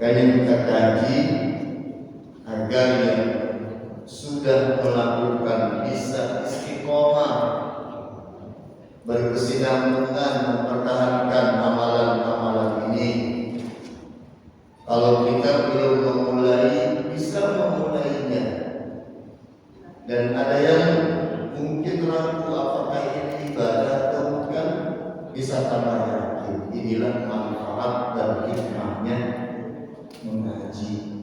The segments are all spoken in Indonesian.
Makanya kita kaji agar yang sudah melakukan bisa istiqomah, berkesinambungan mempertahankan amalan-amalan ini. Kalau kita belum memulai, bisa memulainya. Dan ada yang mungkin ragu apakah ini ibadah atau bukan, bisa tambah yakin. Inilah manfaat dan hikmahnya mengaji.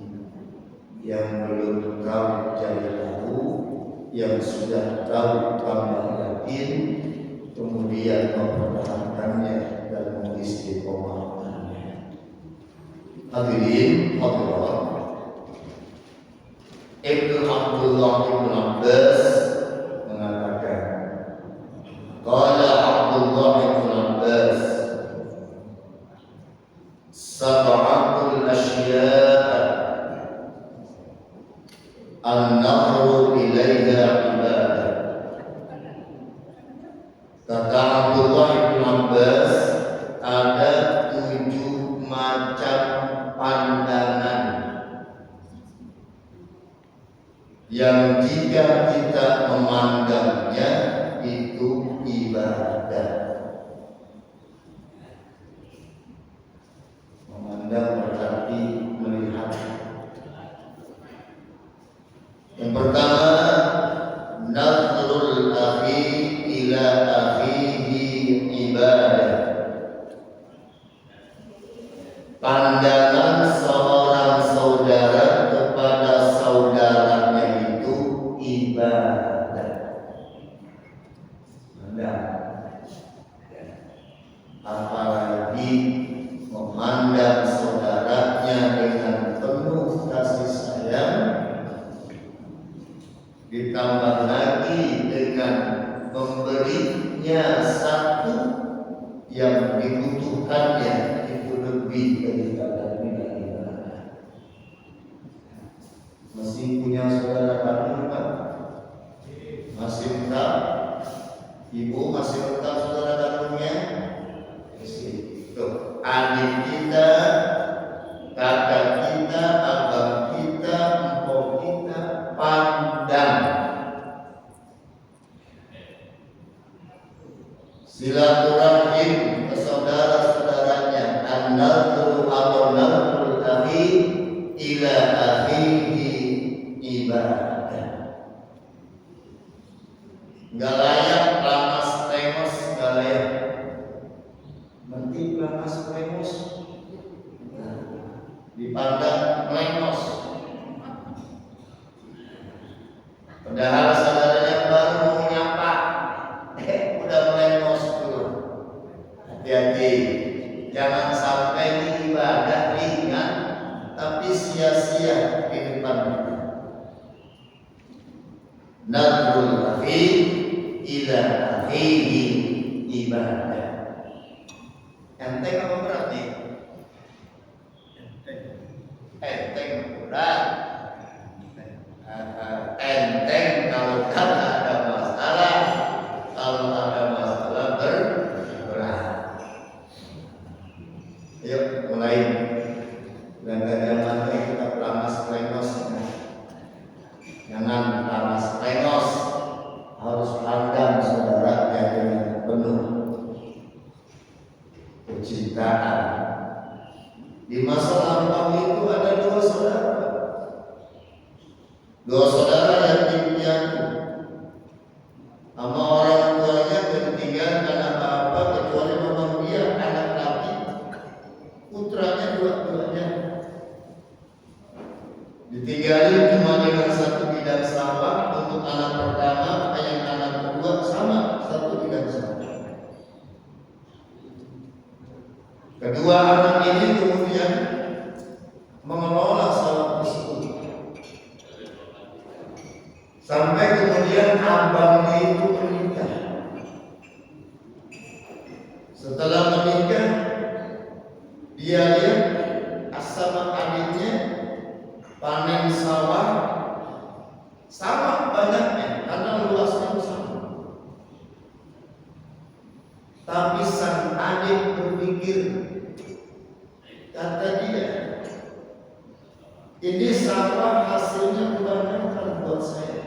Yang belum tahu jadi tahu, yang sudah tahu tambah yakin, kemudian mempertahankannya dan mengistiqomahkannya. Hadirin hadirat, Ibnu Abdullah Ibnu Abbas mengatakan, qala Abdullah Ibnu Abbas, sab'atul asya'a an-nahru ilaiha ibadah. Kata Abdullah Ibnu Abbas, ada 7 macam pandangan yang jika kita memandangnya itu ibadah. Memandang berarti melihat. Yang pertama, nazrul akhi ila akhihi ibadah. Pandangan seorang saudara kepada saudaranya itu ibadah. Apalagi memandang saudaranya dengan penuh kasih sayang, ditambah lagi dengan memberinya satu yang dibutuhkannya, itu lebih daripada ibadah. Masih punya saudara kandung kan? Masih tetap? Ibu masih tetap saudara kandungnya? Masih. Tuh, adik kita, kakak kita, abang kita, empok kita, pandang. Silaturahim ke saudara-saudaranya, an-nadru atau nadrul akhi ila akhihi ibadah. Nggak layak lamas lemos, nggak layak. Nanti lamas lemos dipandang lemos. Padahal saudaranya baru mau nyapa, udah melemos dulu. Hati-hati, jangan sampai ibadah ringan tapi sia-sia di depan kita. Nadrul akhi ila akhihi ibadah. Enteng apa berat nih? Enteng berat. Enteng kalau kan ada masalah, kalau ada masalah berat. Yuk mulai. Dan zaman ini kita lamas lengos. Jangan lamas lengos, harus pandang saudaranya dengan penuh kecintaan. Di masa lampau itu ada 2 saudara. 2 saudara yatim piatu. Sama orang tuanya ketinggalan apa-apa kecuali memang dia anak laki. Putranya dua-duanya ditinggalin cuma dengan 1 bidang sawah untuk anak pertama, yang anak kedua sama 1 bidang sawah. Kedua anak ini kemudian mengelola sawah tersebut. Sampai kemudian abangnya itu menikah. Setelah menikah, dia lihat sama adiknya panen sawah sama banyaknya karena luasnya sama. Tapi sang adik berpikir, kata dia, Ini sawah hasilnya kebanyakan buat saya.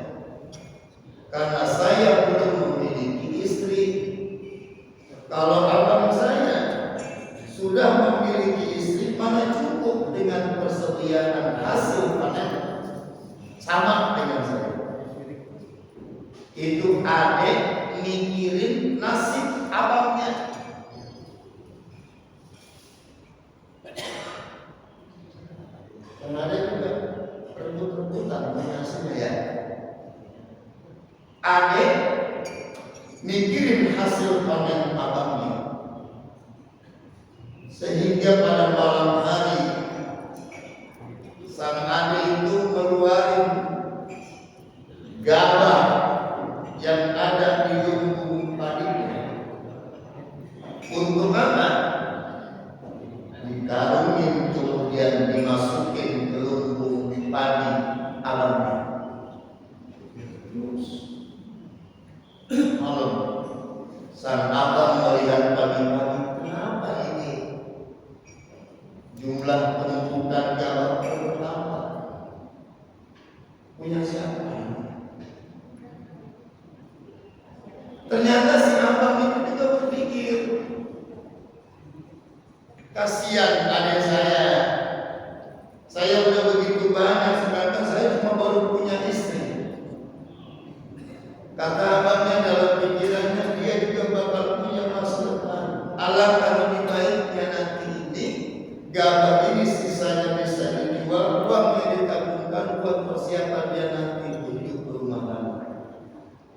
Karena saya belum memiliki istri. Kalau abang saya sudah memiliki istri, mana cukup dengan persediaan hasil panen sama dengan saya. Itu adik mikirin nasib abangnya. Dan ada juga rebut-rebutan hasilnya ya. Adik mikirin hasil panen abangnya, sehingga pada malam hari sang adik itu meluarin gabah yang ada di lumbung padinya. Untuk apa? Dikarungin kemudian dimasukin ke lumbung padi abangnya. Malam sang abang melihat pagi-pagi, kenapa ini jumlah penumpukan gabah bertambah? Punya siapa ini? Ternyata si abang itu juga berpikir, kasihan adik saya udah begitu banyak, sedangkan saya cuma baru punya istri. Kata abangnya dalam pikirannya, dia juga bakal punya masa depan. Alangkah lebih baiknya nanti ini gabah ini sisanya bisa dijual, uangnya ditabungkan buat persiapan dia nanti untuk rumah tangga.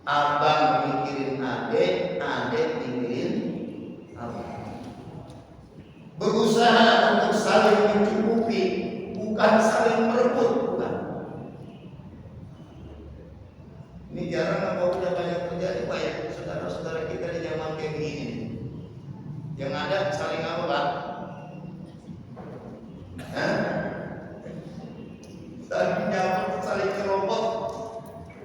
Abang mikirin adik, adik mikirin abang. Berusaha untuk saling mencukupi, bukan saling merebut, bukan. Ini jarang apa udah banyak terjadi Pak ya, saudara-saudara kita di zaman kayak begini. Yang ada saling apa Pak? Saling nyamuk, saling kelompok,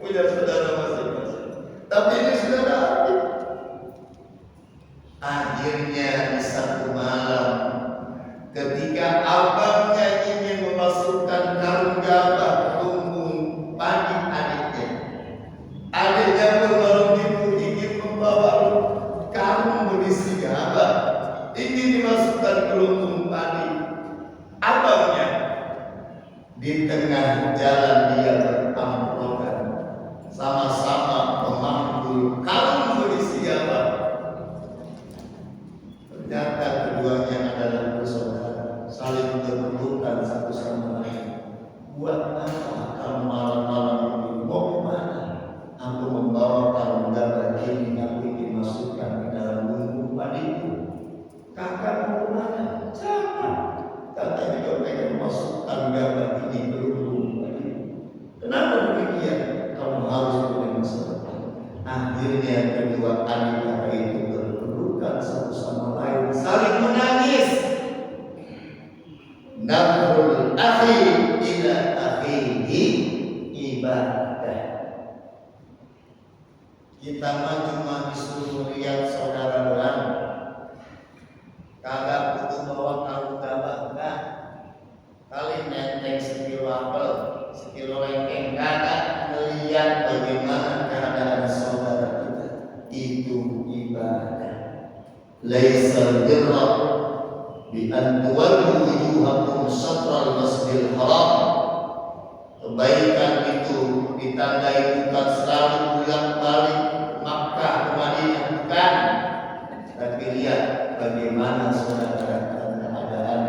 punya saudara masing-masing. Tapi ini saudara aktif. Akhirnya di satu malam, ketika abangnya ingin memasukkan karung gabah ke lumbung padi adiknya, adiknya bermalam itu ingin membawa karung berisi gabah, ingin dimasukkan ke lumbung padi abangnya. Di tengah jalan dia beramprokan, sama-sama memanggul karung berisi gabah. Ternyata keduanya adalah bersaudara, saling berpelukan satu sama lain. Buat apa kamu malam-malam ini mau kemana? Aku membawa karung gabah ini, aku ingin masukkan ke dalam lumbung padiku. Kakak mau kemana? Jangan. Kakak juga pengen masukkan gabah ini ke lumbung padiku. Kenapa demikian? Kamu harus punya masa depan. Akhirnya kedua adik kakak itu berpelukan satu sama lain, saling menangis. Nafrul akhi ila akhihi ibadah. Kita mah cuma disuruh lihat saudara doang, kagak butuh bawa karung gabah, enggak. Kali nenteng sekilo apel, sekilo lengkeng, kagak melihat bagaimana keadaan saudara kita. Itu ibadah. Laisal birra bi an tuwallu wujuhakum syatral masjidil haram. Kebaikan itu ditandai bukan selalu bolak-balik Makkah ke Madinah, bukan. Tapi lihat bagaimana saudara keadaan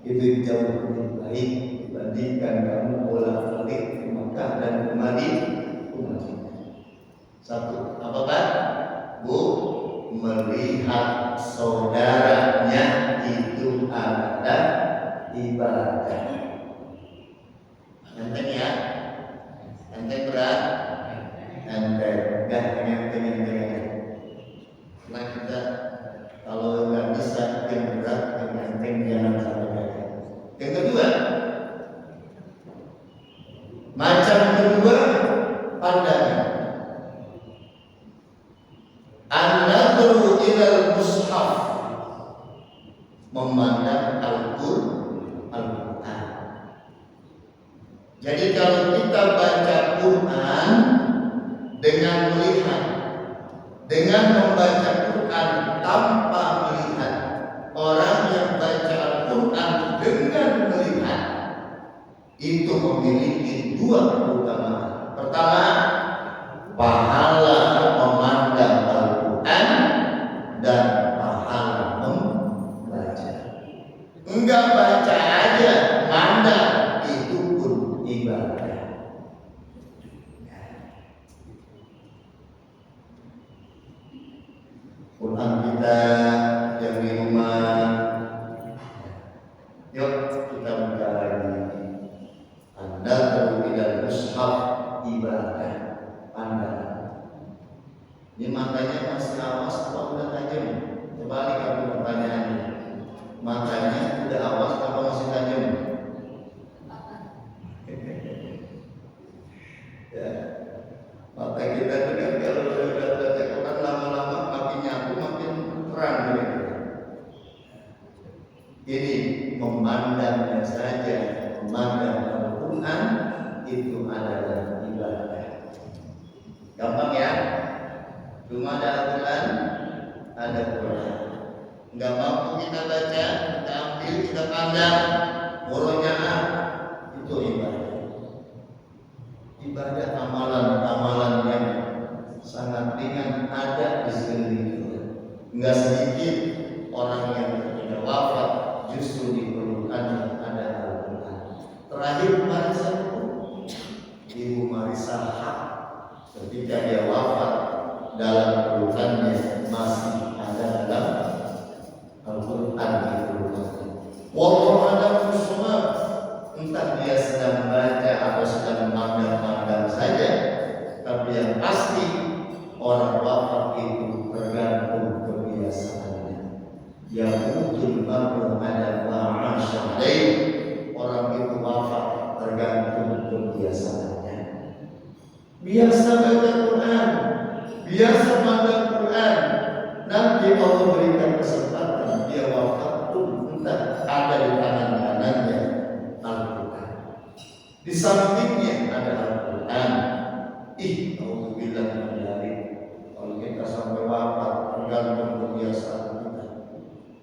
itu jauh lebih baik dibandingkan kamu bolak-balik ke Makkah dan ke Madinah. Satu, apa Pak? Bu, melihat saudaranya itu adalah ibadah. Enteng ya? Enteng berat? Enteng, enteng. Nah kita kalau nggak bisa yang berat, yang enteng jangan sampai. Yang kedua, macam kedua pandangan. An-nadru ilal mushaf, memandang Al-Qur'an. Jadi kalau kita baca Quran dengan melihat, dengan membaca Quran tanpa melihat, orang yang baca Al-Quran dengan melihat itu memiliki dua keutamaan. Pertama, pahala memandang Al-Quran dan pahala membaca. Enggak baca aja, mandang, itu pun ibadah. Quran kita yang di rumah, yuk kita buka lagi. Anda terbilang mushaf ibadah Anda. Ini matanya masih awas atau udah tajam? Kembali ke pertanyaannya. Matanya udah awas atau masih tajam? Ya, mata kita dengan kalau udah baca Quran lama-lama makin nyatu, makin terang gitu. Ini memandangnya saja, memandang Al-Quran itu adalah ibadah. Gampang ya? Cuma ada Al-Quran, ada Quran. Enggak mampu kita baca, kita ambil, kita pandang, murojaah, itu ibadah. Ibadah amalan-amalan yang sangat ringan ada di sekeliling kita. Enggak sedikit orang yang ketika wafat justru diperlukan ada Al-Quran. Terakhir Marisa, Ibu Marisa Haq, ketika dia wafat dalam pelukannya masih ada dalam Al-Quran diperlukan. Wallahu a'lam bishawab. Entah dia sedang baca atau sedang memandang-mandang saja, tapi yang pasti orang wafat itu tergantung kebiasaannya. Yang mungkin baru ada ma'asya alaih, orang itu wafat tergantung kebiasaannya. Biasa baca Quran, biasa memandang Quran, nanti Allah berikan kesempatan dia wafat pun entah ada di tangan kanannya Al-Quran, di sampingnya ada Al-Quran. Alhamdulillah dari kalau kita sampai wafat tergantung kebiasaan kita,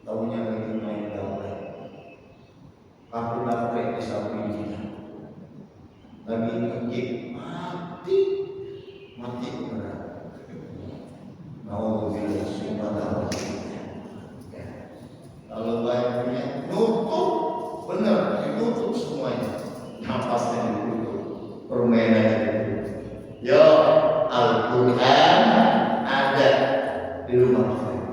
tahunya lagi main gaplek, gaplek di samping kita, lagi ngekik mati benar. Alhamdulillah subhanallah. Kalau bayarnya nutup benar, ditutup semuanya, napasnya ditutup, permainannya ditutup. Ya, Al-Quran ada di rumah kita.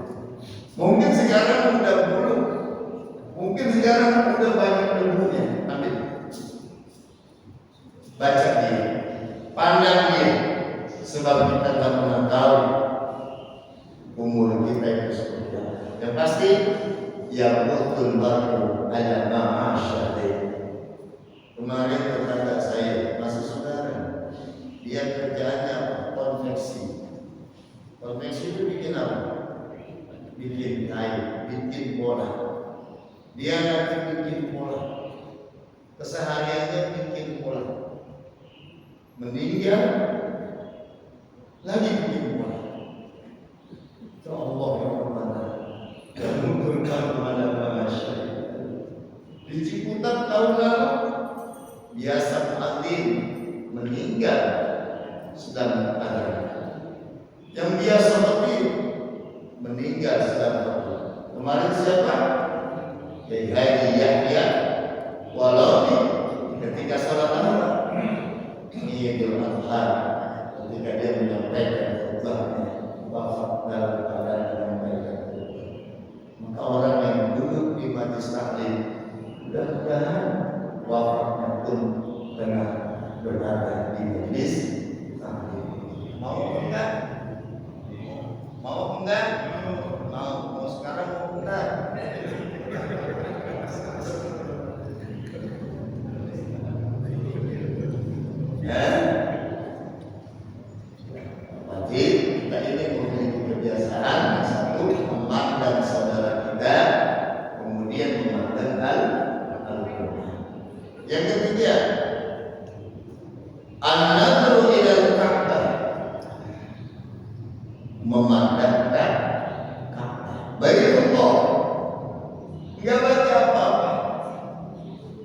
Mungkin sekarang udah buruk, mungkin sekarang udah banyak debunya. Ambil, baca dia, pandang dia, sebab kita tak pernah tahu umur kita itu seperti apa. Yang pasti yang betul baru ada ma'asyadeh. Kemarin tetangga saya masih saudara, dia kerjaannya konveksi. Konveksi itu bikin apa? Bikin kain, bikin bola. Dia nanti bikin bola, kesehariannya bikin bola. Meninggal lagi bikin bola. Ya Allah yang bermana dan mengukurkan kepada manusia. Di Ciputat tahun lalu biasa muadzin meninggal sedang ada. Yang biasa khotib meninggal sedang khotib. Kemarin siapa? Kiai Haji Yahya Walawi ketika salat Idul Adha, ketika dia menyampaikan khutbahnya, wafat dalam keadaan menyampaikan khutbah. Maka orang yang duduk di majelis taklim mudah-mudahan wafatnya pun tengah berada di majelis taklim. Mau enggak? Mau enggak? Mau sekarang mau enggak? Ya, wajib kita ini memiliki kebiasaan yang satu memandang saudara kita, kemudian memandang Al-Quran. Yang ketiga,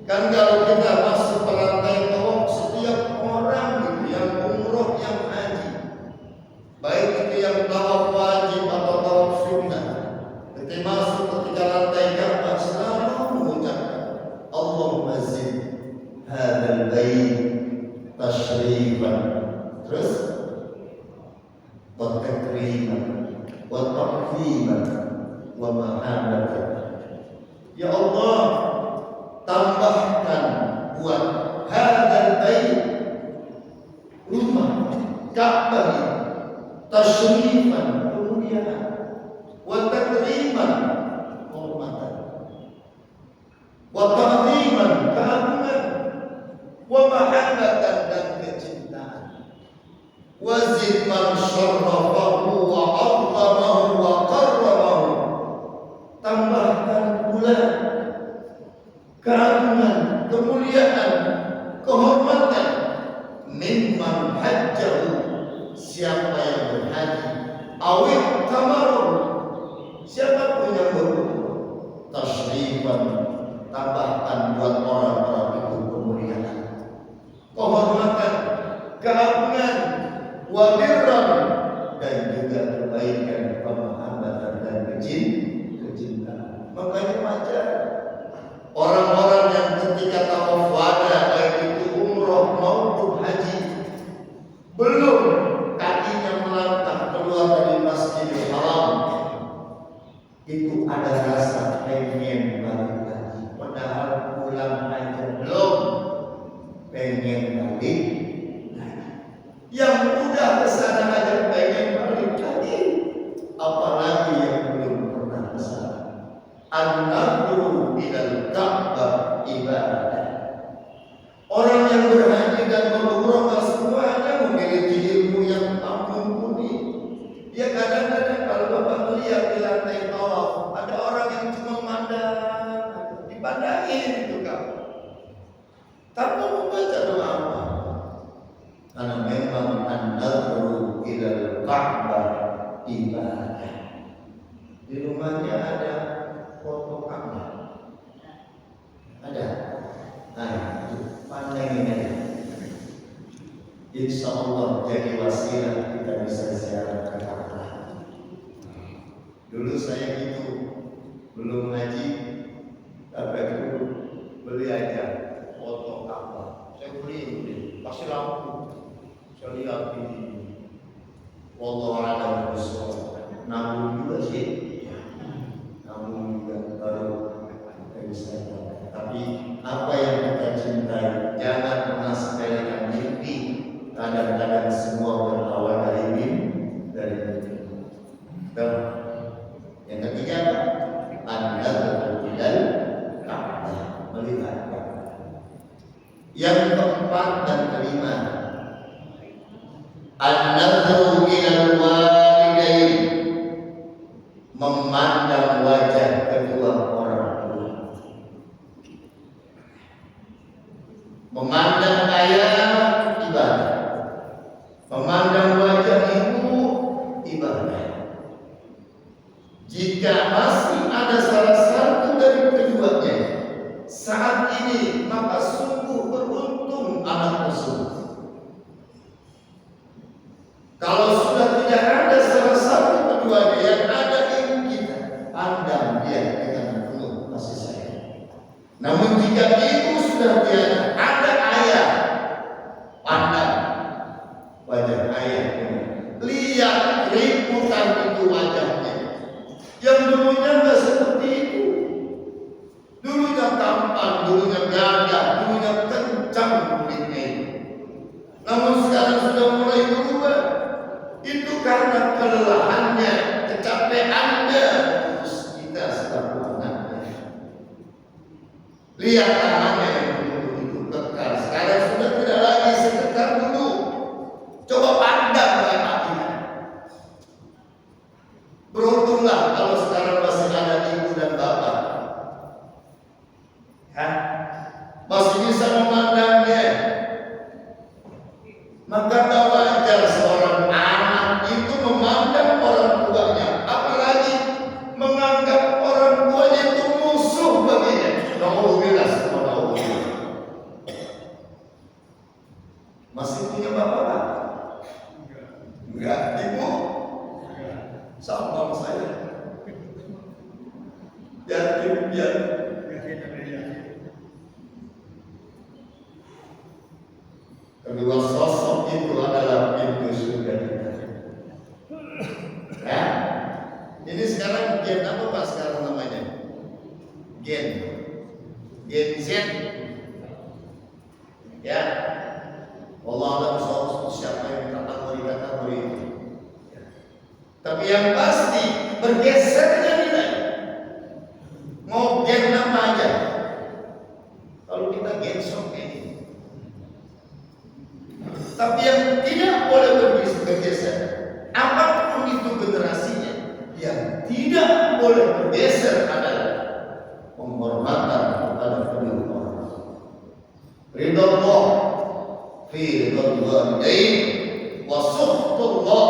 Kan kalau kita masuk ke lantai tawaf, setiap orang itu yang umroh, yang haji, baik itu yang tawaf wajib atau tawaf sunnah, ketika masuk ketika lantai Ka'bah selalu mengucapkan Allahumma zid hadzal bait tashrifan, terus wa takriman wa ta'ziman wa mahabbatan. Ya Allah, tambahkan buat hadzal bait, rumah Ka'bah, tashrifan, kemuliaan, wa takriman, hormatan, wa ta'ziman, keagungan, wa mahabbatan, dan kecintaan. Wa zid man syarrafahu wa 'azzamahu wa qarramahu, tambahkan pula keagungan, kemuliaan, kehormatan, mimman hajjahu, siapa yang berhaji, awit kamaru, siapa pun yang berumrah, tashrifan, tambahkan buat orang-orang itu kemuliaan, kehormatan, keagungan, wabirran, dan juga kebaikan, pemahaman dan kecintaan. Makanya wajar orang-orang yang ketika tawaf wada, baik itu umroh maupun haji, belum kakinya melangkah keluar dari Masjidil Haram, itu ada rasa pengen balik lagi, padahal pulang aja belum, pengen balik lagi. Yang udah kesana aja pengen balik lagi, apalagi yang belum pernah kesana. An-nadru ilal Ka'bah ibadah. Orang yang berhaji dan berumrah semuanya memiliki ilmu yang mumpuni. Ya kadang-kadang kalau Bapak melihat di lantai tawaf, ada orang yang cuma mandang, dipandangin itu Ka'bah, tanpa membaca doa apa. Karena memang an-nadru ilal Ka'bah ibadah. Di rumahnya ada foto Ka'bah, ada. Nah, itu pandangin aja. Insya Allah jadi wasilah kita bisa ziarah ke Ka'bah. Dulu saya gitu, belum ngaji, tapi itu beli aja foto Ka'bah. Saya beli, pasti lampu. Saya lihat ini, wallahu a'lam bishawab. Namun juga sih, namun juga baru kita bisa. Tapi apa yang kita cintai, jangan pernah sepelekan mimpi. Kadang-kadang semua berawal dari mimpi. Dan yang ketiga, Anda berpindah Ka'bah, melihat Ka'bah. Yang keempat dan kelima, an-nadru ilal walidain, memandang wajah kedua orang tua. Memandang ayah ibadah, memandang wajah ibu ibadah. Jika masih ada salah satu dari keduanya saat ini, maka sungguh beruntung anak tersebut. Kalau sudah tidak ada salah satu keduanya, yang ada ibu kita, pandang dia dengan penuh kasih sayang. Namun jika ibu sudah tiada, ada ayah, pandang wajah ayah, lihat keributan itu wajahnya. Yang dulunya nggak seperti itu, dulunya tampan, dulunya gagah, dulunya kencang kulitnya itu. Namun sekarang sudah mulai berubah. Itu karena kelelahannya, kecapeannya, terus kita sedang mengenalnya. Lihat tangannya yang dulu itu kekar, sekarang sudah tidak lagi sekekar dulu. Coba pandang tangannya. Beruntunglah kalau sekarang masih ada ibu dan bapak, masih bisa memandangnya. Maka tak wajar seorang anak itu memandang orang tuanya, apalagi menganggap orang tuanya itu musuh baginya. Nauzubillah, subhanallah. Kedua sosok itu adalah pintu surga kita. Ya, ini sekarang gen apa Pak sekarang namanya? Gen Z. Ya, Allah alam siapa yang kategori itu. Tapi yang pasti bergesernya nilai. Mau gen apa aja. Kalau kita gen sok ini. Tapi yang tidak boleh bergeser, apapun itu generasinya, yang tidak boleh bergeser adalah penghormatan kepada kedua orang. Ridha Allah fi ridhal walidain wa sukhtullah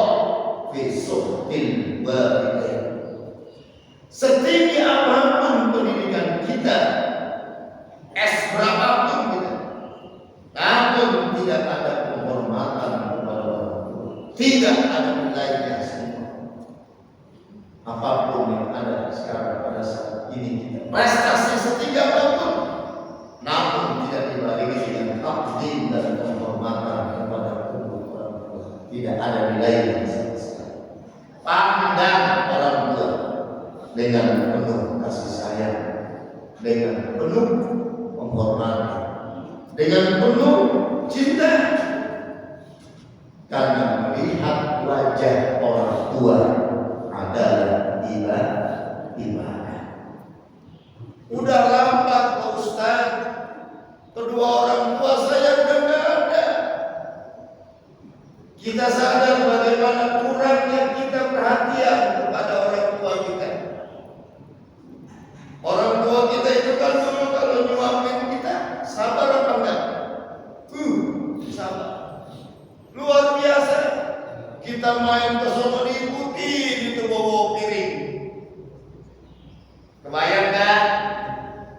fi sukhtil walidain. Setinggi apapun pendidikan kita, berapapun kita, namun tidak ada penghormatan kepada orang tua, tidak ada nilainya semua. Apapun yang ada sekarang pada saat ini kita prestasi setinggi apapun, namun tidak dibarengi dengan takdim dan penghormatan kepada kedua orang tua, tidak ada nilainya sama sekali. Pandang orang tua dengan penuh kasih sayang, dengan penuh penghormatan, dengan penuh cinta, karena melihat wajah orang tua adalah ibadah. Udah lambat Pak Ustaz, kedua orang tua saya udah nggak ada. Kita sadar bagaimana kurangnya kita perhatian kepada orang tua kita. Orang tua kita itu kan dulu kalau nyuapin kita, sabar apa enggak? Sabar. Luar biasa. Kita main ke sono diikuti gitu bawa piring. Kebayang kan?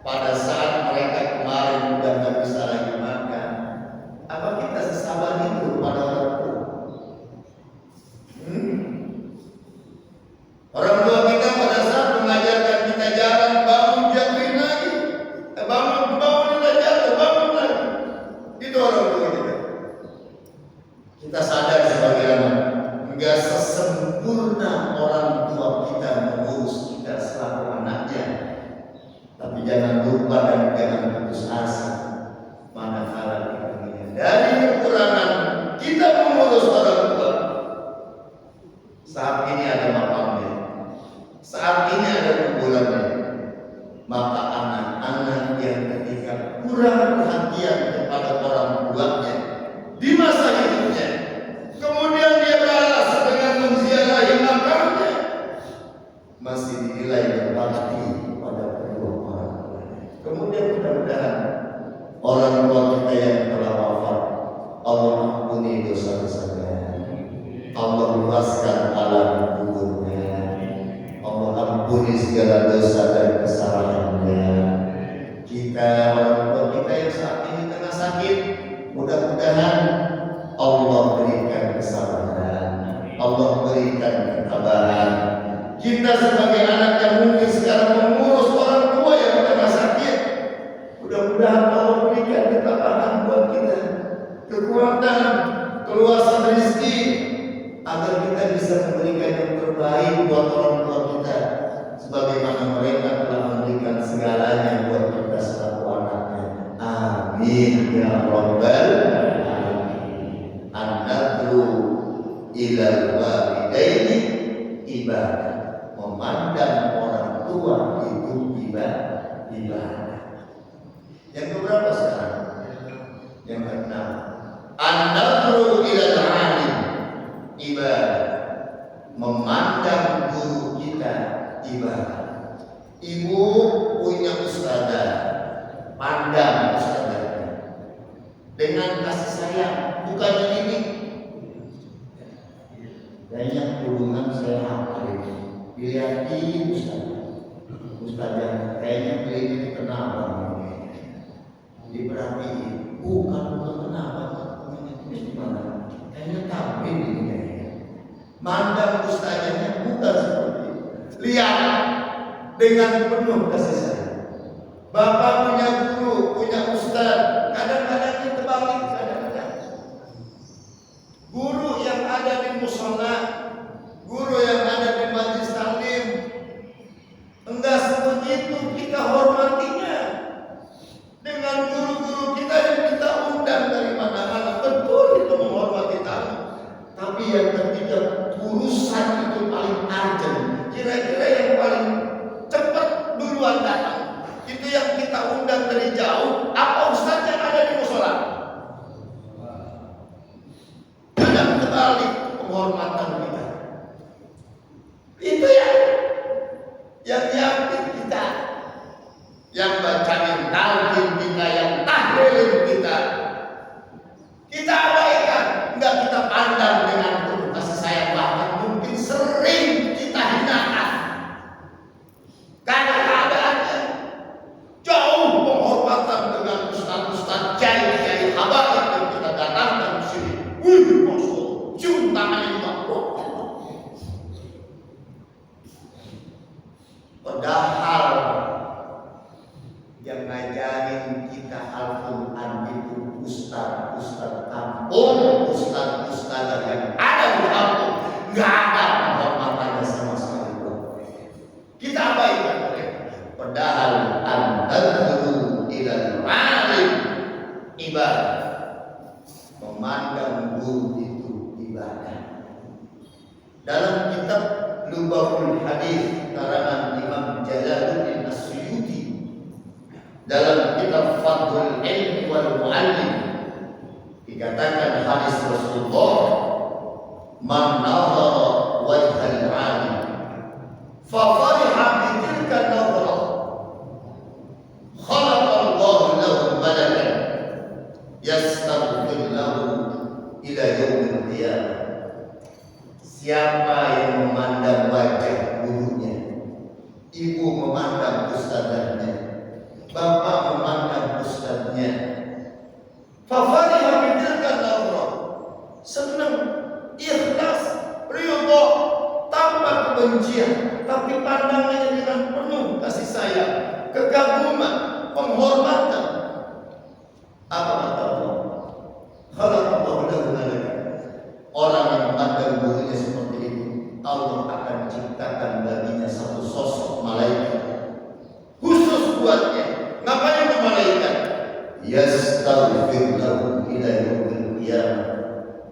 Pada saat mereka kemarin udah nggak bisa lagi makan, apa kita sesabar itu pada orang tua? Orang tua kita pada saat mengajarkan kita jalan, bangun jatuhin lagi, bangun jatuh, bangun lagi. Itu orang tua kita. Kita sadar sebagai anak, enggak sesempurna orang tua kita mengurus kita selaku anaknya. Tapi jangan lupa dan jangan putus asa. Manakala kita menyadari kekurangan kita mengurus orang tua. Saat ini ada mapamnya, saat ini ada kuburannya. Maka anak-anak yang ketika kurang perhatian kepada orang tuanya di masa hidupnya, kemudian dia balas dengan menziarahi makamnya, masih dinilai berbakti pada kedua orang tuanya. Kemudian mudah-mudahan orang tua kita yang telah wafat, Allah ampuni dosa-dosanya, Allah luaskan alam kuburnya, Allah ampuni segala dosa dan kesalahannya. Kita orang tua kita yang saat ini tengah sakit, mudah-mudahan Allah berikan kesabaran, Allah berikan ketabahan. Kita sebagai anak yang mungkin sekarang mengurus orang tua yang tengah sakit, mudah-mudahan Allah berikan ketabahan buat kita, kekuatan, keluasan rezeki, agar kita bisa memberikan yang terbaik buat orang tua kita, sebagaimana mereka telah memberikan segalanya buat kita selaku anaknya. Amin ya rabbal alamin. An-nadru ilal walidaini ibadah. Memandang orang tua itu ibadah. Yang keberapa sekarang? Yang keenam. An-nadru ilal alim ibadah. Memandang guru kita ibadah. Ibu punya ustadzah, pandang ustadzahnya dengan kasih sayang, bukan ini. Banyak hubungan saya hafal ini. Dilihatin ustadzah, kayaknya beliau ini kenapa? Diperhatiin, bukan kenapa? Ini gimana? Kayaknya tampil ini kayaknya. Mandang ustadzahnya bukan seperti itu. Lihat dengan penuh kasih sayang. Bapak punya guru, punya ustadz, kadang-kadang kita balik, kadang-kadang Tapi yang ketiga, urusan itu paling urgent. Kira-kira yang paling cepat duluan datang. Itu yang kita undang dari jauh. Apa ustaz yang ada di musola? Kadang kebalik penghormatan kita. Itu yang nyiapin kita, yang bacain talqin kita, yang tahlilin kita. Kita abaikan, enggak kita pandang dengan penuh kasih sayang, bahkan mungkin sering kita hinakan. Karena keadaannya jauh penghormatan dengan ustaz-ustaz, kiai-kiai habaib yang kita datangkan di sini. Wih, maksud, cium tangannya juga. Padahal yang ngajarin kita Al-Quran itu ustaz-ustaz kampung, ustaz-ustaz yang ada di kampung, nggak ada penghormatannya sama sekali. Kita abaikan mereka. Padahal an-nadhru ilal alim ibadah, memandang guru itu ibadah. Dalam kitab Lubaul Hadis karangan Imam Jalaluddin As-Suyuti, dalam kitab Fadhul Ilmi wal Mu'allim, dikatakan hadis Rasulullah, man nazara wajhal 'alim fa fariha bi tilka nazara khalaqa Allah lahu malakan yastaghfir lahu ila yaumil qiyamah. Siapa yang memandang wajah gurunya, ibu memandang ustazahnya, bapak memandang ustaznya, fafariha bitilka nazara, senang, ikhlas, ridha, tanpa kebencian, tapi pandangannya dengan penuh kasih sayang, kekaguman, penghormatan. Apa kata Allah? Khalaqallahu lahu malakan. Orang yang memandang gurunya seperti itu, Allah akan ciptakan baginya satu sosok malaikat khusus buatnya. Ngapain itu malaikat? Yastaghfir lahu ila yaumil qiyamah.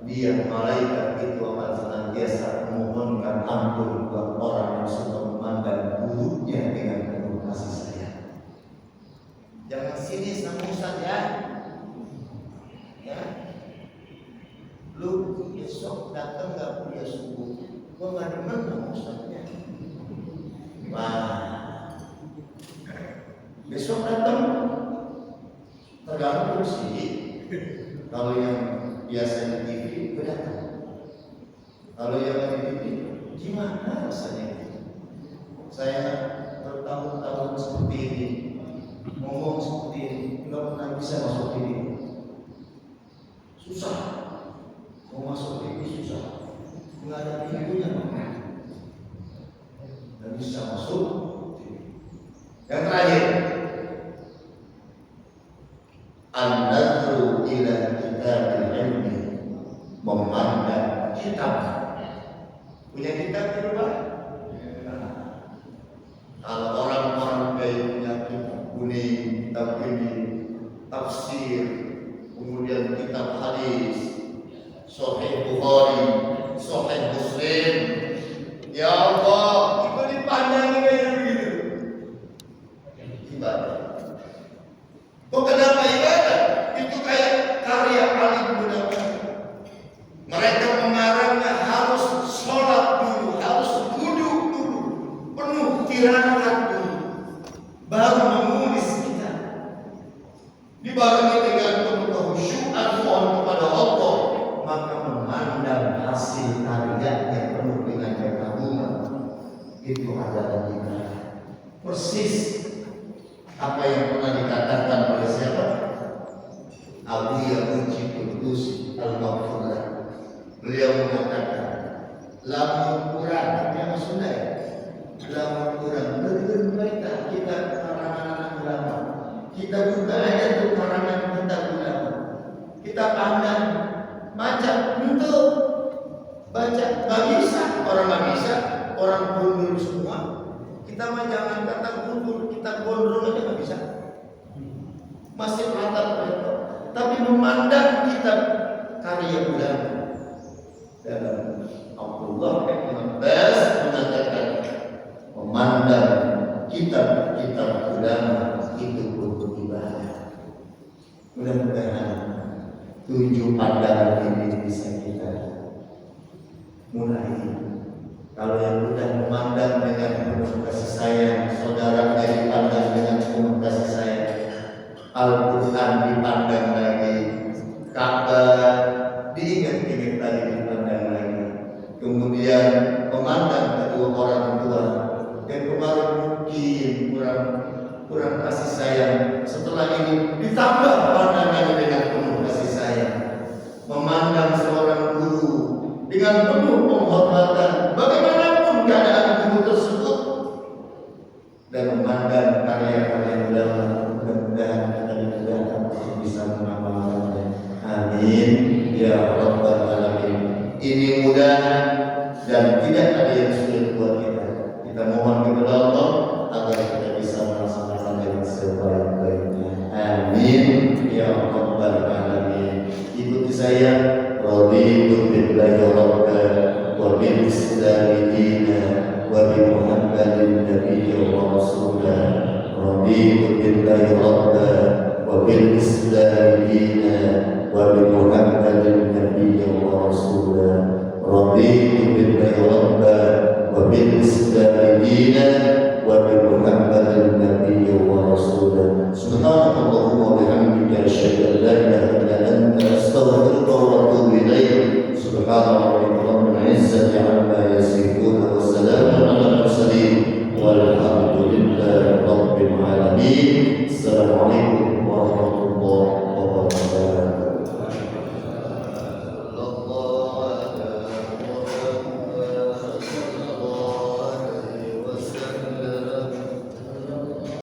Dia malaikat itu akan senantiasa memohonkan ampun buat orang yang sudah memandang gurunya dengan penuh kasih sayang. Jangan sinis sama ustaz ya. Lu besok datang gak kuliah subuh, gua gak demen sama ustaznya. Wah, besok datang tergantung sih. Kalau yang biasa di TV, gua datang. Kalau yang di TV, gimana rasanya? Saya bertahun-tahun seperti ini, ngomong seperti ini, nggak pernah bisa masuk TV. Susah. Mau masuk TV susah, nggak ada pintunya, dan bisa masuk. Yang terakhir, an-nadhru ila kitabil ilmi, memandang kitab. Punya kitab di rumah? Kalau orang-orang kayak punya kitab kuning, kitab ini, tafsir, kemudian kitab hadis, Sahih Bukhari, Sahih Muslim. Ya Allah, itu dipandang kayak begitu. Ibadah. Kok kenapa ibadah? Itu kayak karya alim muda. Mereka mengarangnya harus sholat dulu, harus duduk dulu, penuh tirakat dulu, baru menulis kita. Dibarengi dengan penuh kehusyuan mohon kepada Allah, maka memandang hasil karyanya penuh dengan kekaguman, itu adalah ibadah. Persis apa yang pernah dikatakan oleh siapa? Abu Ya'uji Qudus Al-Maghfurlah. Beliau mengatakan, lamun kurang, yang Sunda ya, lamun kurang, betul-betul kita karangan ulama, kita buka aja tuh karangan kita ulama, kita pandang, baca, untuk baca, nggak bisa, orang nggak bisa, orang gundul semua. Kita mah jangan kata gundul, kita gondrong aja nggak bisa, masih mata. Tapi memandang kita karya ulama dalam Abdullah bin Abbas mengatakan, memandang kitab-kitab ulama itu untuk ibadah. Mudah-mudahan 7 pandangan ini bisa kita mulai. Kalau yang sudah memandang dengan penuh kasih sayang, saudaranya dipandang dengan penuh kasih sayang, Al-Quran dipandang lagi, Ka'bah diingat-ingat lagi, dipandang lagi. Kemudian memandang kedua orang tua yang kemarin mungkin kurang kasih sayang, setelah ini ditambah pandangannya dengan penuh kasih sayang. Memandang seorang guru dengan penuh penghormatan, bagaimanapun keadaan guru tersebut, dan memandang karya-karya ulama. Mudah-mudahan kita dimudahkan untuk bisa mengamalkannya. Amin ya rabbal alamin. Ini mudah dan tidak ada yang sulit buat kita. Kita mohon kepada Allah agar kita bisa melaksanakan dengan sebaik-baiknya. Amin ya rabbal alamin. Ikuti saya. Raditu billahi rabban wa bil islami dinan wa bi Muhammadin nabiyyan wa rasulan. Raditu billahi rabban wa bil islami dinan wa bi Muhammadin nabiyyan wa rasulan. Raditu billahi rabban wa bil islami dinan wa bi Muhammadin nabiyyan wa rasulan. Subhanallahumma wa bihamdika asyhadu an la ilaha illa anta astaghfiruka wa atubu ilaik. Subhana rabbika rabbil izzati amma yasifun wa salamun alal mursalin walhamdulillahi rabbil alamin. Assalamualaikum warahmatullahi wabarakatuh.